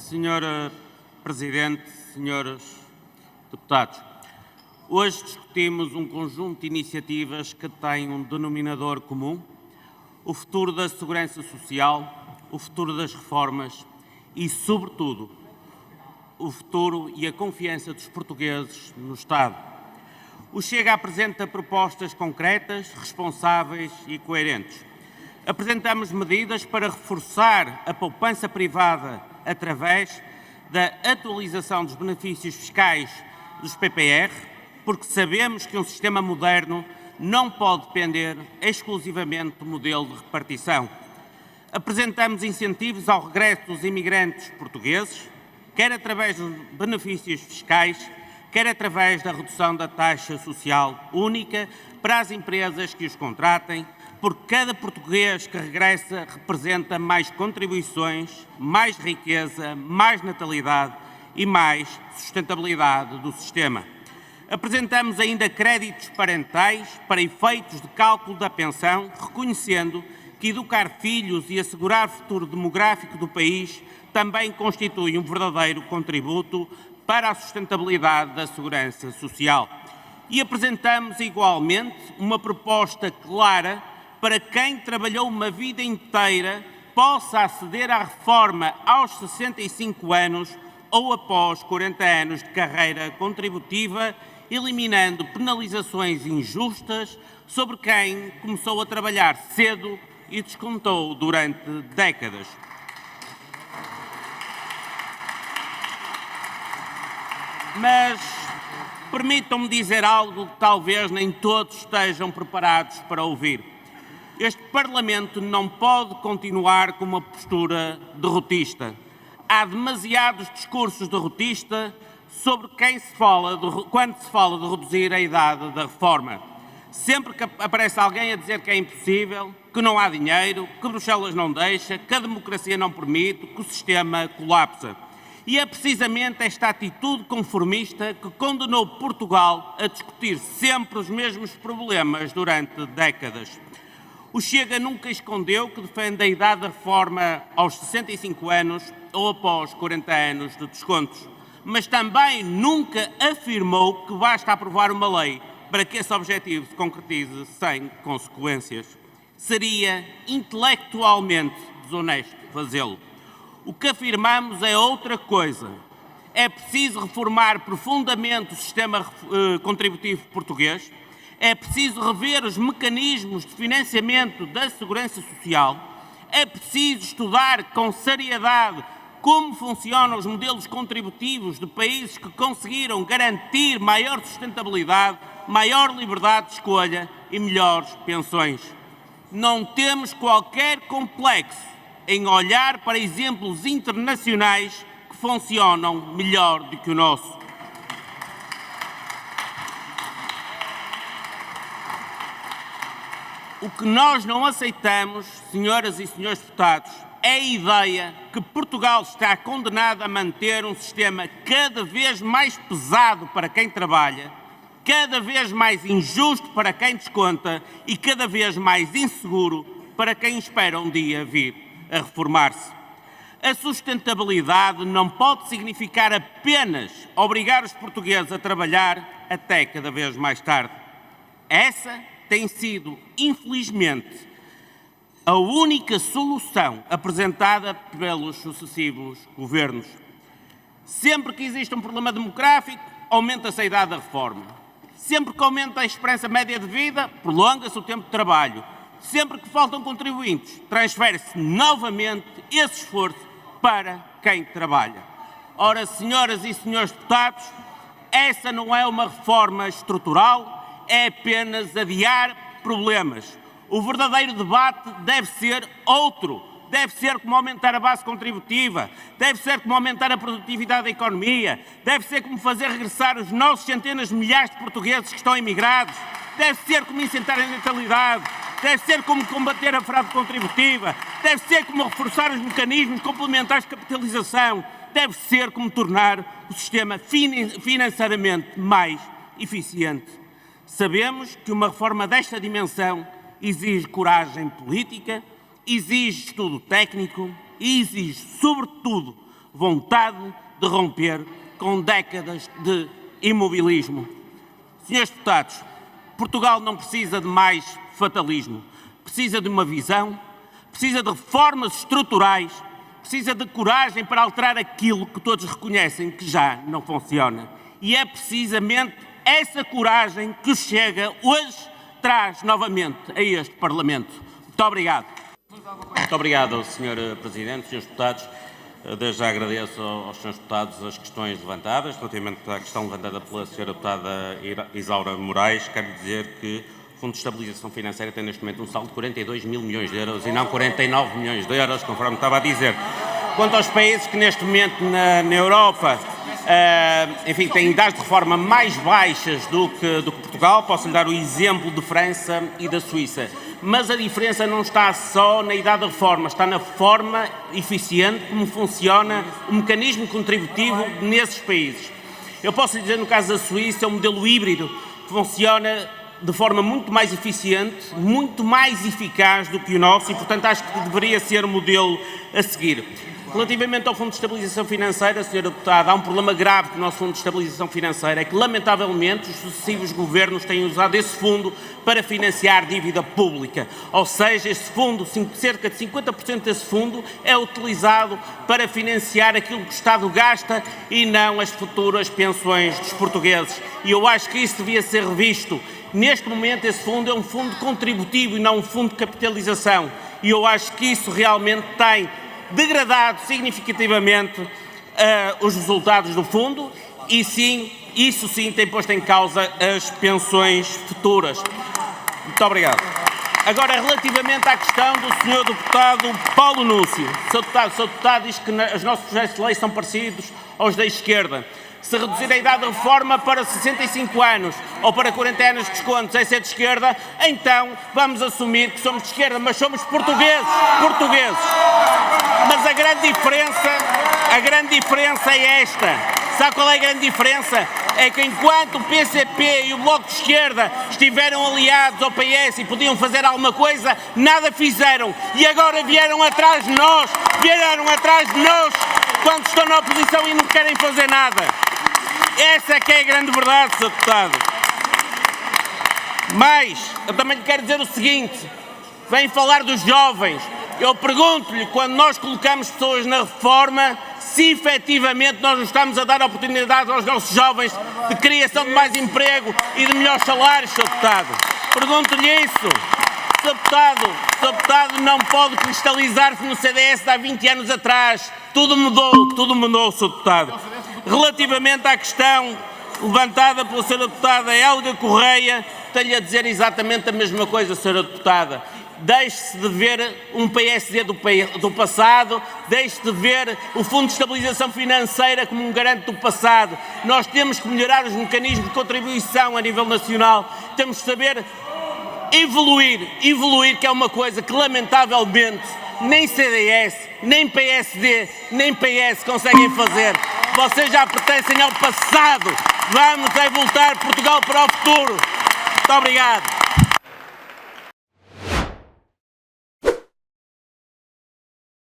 Senhora Presidente, senhores deputados, hoje discutimos um conjunto de iniciativas que têm um denominador comum: o futuro da segurança social, o futuro das reformas e, sobretudo, o futuro e a confiança dos portugueses no Estado. O Chega apresenta propostas concretas, responsáveis e coerentes. Apresentamos medidas para reforçar a poupança privada através da atualização dos benefícios fiscais dos PPR, porque sabemos que um sistema moderno não pode depender exclusivamente do modelo de repartição. Apresentamos incentivos ao regresso dos imigrantes portugueses, quer através dos benefícios fiscais, quer através da redução da taxa social única para as empresas que os contratem, porque cada português que regressa representa mais contribuições, mais riqueza, mais natalidade e mais sustentabilidade do sistema. Apresentamos ainda créditos parentais para efeitos de cálculo da pensão, reconhecendo que educar filhos e assegurar o futuro demográfico do país também constitui um verdadeiro contributo para a sustentabilidade da segurança social. E apresentamos igualmente uma proposta clara para quem trabalhou uma vida inteira possa aceder à reforma aos 65 anos ou após 40 anos de carreira contributiva, eliminando penalizações injustas sobre quem começou a trabalhar cedo e descontou durante décadas. Mas permitam-me dizer algo que talvez nem todos estejam preparados para ouvir. Este Parlamento não pode continuar com uma postura derrotista. Há demasiados discursos derrotistas sobre quando se fala de reduzir a idade da reforma. Sempre que aparece alguém a dizer que é impossível, que não há dinheiro, que Bruxelas não deixa, que a democracia não permite, que o sistema colapsa. E é precisamente esta atitude conformista que condenou Portugal a discutir sempre os mesmos problemas durante décadas. O Chega nunca escondeu que defende a idade da reforma aos 65 anos ou após 40 anos de descontos, mas também nunca afirmou que basta aprovar uma lei para que esse objetivo se concretize sem consequências. Seria intelectualmente desonesto fazê-lo. O que afirmamos é outra coisa. É preciso reformar profundamente o sistema contributivo português. É preciso rever os mecanismos de financiamento da segurança social. É preciso estudar com seriedade como funcionam os modelos contributivos de países que conseguiram garantir maior sustentabilidade, maior liberdade de escolha e melhores pensões. Não temos qualquer complexo em olhar para exemplos internacionais que funcionam melhor do que o nosso. O que nós não aceitamos, senhoras e senhores deputados, é a ideia que Portugal está condenado a manter um sistema cada vez mais pesado para quem trabalha, cada vez mais injusto para quem desconta e cada vez mais inseguro para quem espera um dia vir a reformar-se. A sustentabilidade não pode significar apenas obrigar os portugueses a trabalhar até cada vez mais tarde. Essa tem sido, infelizmente, a única solução apresentada pelos sucessivos governos. Sempre que existe um problema demográfico, aumenta-se a idade da reforma. Sempre que aumenta a esperança média de vida, prolonga-se o tempo de trabalho. Sempre que faltam contribuintes, transfere-se novamente esse esforço para quem trabalha. Ora, senhoras e senhores deputados, essa não é uma reforma estrutural, é apenas adiar problemas. O verdadeiro debate deve ser outro. Deve ser como aumentar a base contributiva, deve ser como aumentar a produtividade da economia, deve ser como fazer regressar os nossos centenas de milhares de portugueses que estão emigrados, deve ser como incentivar a natalidade, deve ser como combater a fraude contributiva, deve ser como reforçar os mecanismos complementares de capitalização, deve ser como tornar o sistema financeiramente mais eficiente. Sabemos que uma reforma desta dimensão exige coragem política, exige estudo técnico e exige, sobretudo, vontade de romper com décadas de imobilismo. Senhores deputados, Portugal não precisa de mais fatalismo. Precisa de uma visão, precisa de reformas estruturais, precisa de coragem para alterar aquilo que todos reconhecem que já não funciona. E é precisamente essa coragem que o Chega hoje traz novamente a este Parlamento. Muito obrigado. Muito obrigado, Sr. Presidente, Srs. Deputados. Desde já agradeço aos Srs. Deputados as questões levantadas. Relativamente à questão levantada pela Sra. Deputada Isaura Moraes, quero dizer que o Fundo de Estabilização Financeira tem neste momento um saldo de 42 mil milhões de euros e não 49 milhões de euros, conforme estava a dizer. Quanto aos países que neste momento na Europa enfim, têm idades de reforma mais baixas do que Portugal, posso lhe dar o exemplo de França e da Suíça. Mas a diferença não está só na idade da reforma, está na forma eficiente como funciona o mecanismo contributivo nesses países. Eu posso lhe dizer, no caso da Suíça, é um modelo híbrido que funciona de forma muito mais eficiente, muito mais eficaz do que o nosso e, portanto, acho que deveria ser o modelo a seguir. Relativamente ao Fundo de Estabilização Financeira, Sra. Deputada, há um problema grave com o nosso Fundo de Estabilização Financeira, é que, lamentavelmente, os sucessivos governos têm usado esse fundo para financiar dívida pública. Ou seja, esse fundo, cerca de 50% desse fundo, é utilizado para financiar aquilo que o Estado gasta e não as futuras pensões dos portugueses. E eu acho que isso devia ser revisto. Neste momento, esse fundo é um fundo contributivo e não um fundo de capitalização. E eu acho que isso realmente tem degradado significativamente os resultados do fundo e sim, isso sim tem posto em causa as pensões futuras. Muito obrigado. Agora, relativamente à questão do Sr. Deputado Paulo Núncio. O Sr. Deputado diz que os nossos projetos de lei são parecidos aos da esquerda. Se reduzir a idade da reforma para 65 anos ou para 40 anos de descontos é ser de esquerda, então vamos assumir que somos de esquerda, mas somos portugueses. Mas a grande diferença é esta. Sabe qual é a grande diferença? É que enquanto o PCP e o Bloco de Esquerda estiveram aliados ao PS e podiam fazer alguma coisa, nada fizeram. E agora vieram atrás de nós quando estão na oposição e não querem fazer nada. Essa é que é a grande verdade, Sr. Deputado. Mas eu também lhe quero dizer o seguinte, vem falar dos jovens. Eu pergunto-lhe, quando nós colocamos pessoas na reforma, se efetivamente nós não estamos a dar oportunidade aos nossos jovens de criação de mais emprego e de melhores salários, Sr. Deputado. Pergunto-lhe isso. Sr. Deputado não pode cristalizar-se no CDS de há 20 anos atrás. Tudo mudou, Sr. Deputado. Relativamente à questão levantada pela Sra. Deputada Helga Correia, tenho a dizer exatamente a mesma coisa, Sra. Deputada. Deixe-se de ver um PSD do passado, deixe-se de ver o Fundo de Estabilização Financeira como um garante do passado. Nós temos que melhorar os mecanismos de contribuição a nível nacional, temos que saber evoluir, que é uma coisa que lamentavelmente nem CDS, nem PSD, nem PS conseguem fazer. Vocês já pertencem ao passado. Vamos voltar Portugal para o futuro. Muito obrigado.